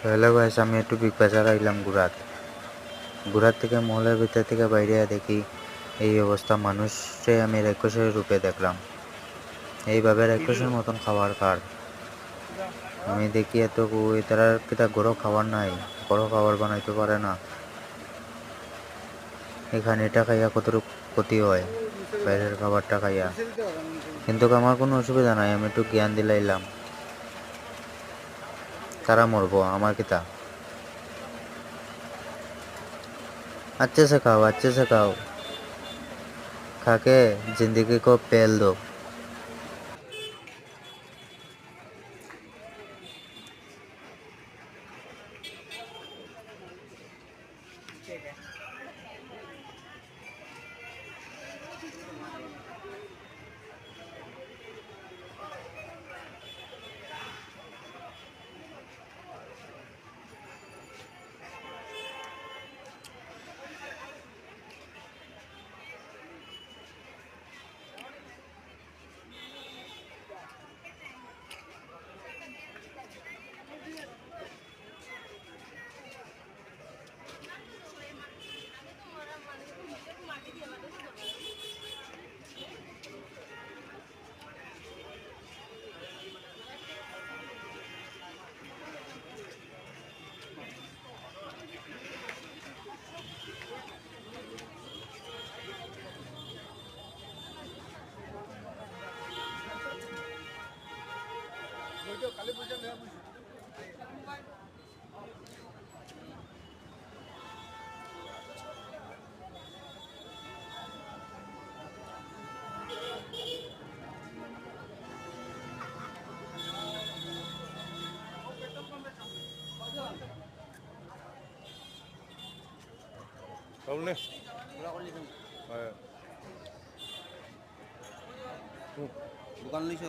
Hello guys, আমি একটু big বাজার আইলাম ঘুরার থেকে মহলের ভিতর থেকে বাইরে দেখি এই অবস্থা। মানুষে আমি রাক্ষসের রূপে দেখলাম। এইভাবে রাক্ষসের মতন খাবার খার আমি দেখি এত তারা কিতা গরো খাবার নাই, গরো খাবার বানাইতে পারে না। এখানে এটা খাইয়া কতটুকু ক্ষতি হয় বাইরের খাবারটা খাইয়া, কিন্তু আমার কোনো অসুবিধা নাই। আমি একটু জ্ঞান দিলাইলাম, তারা মরবো আমার কিতা। अच्छे से खाओ, खाके जिंदगी को पेल दो। দোকান লৈছ?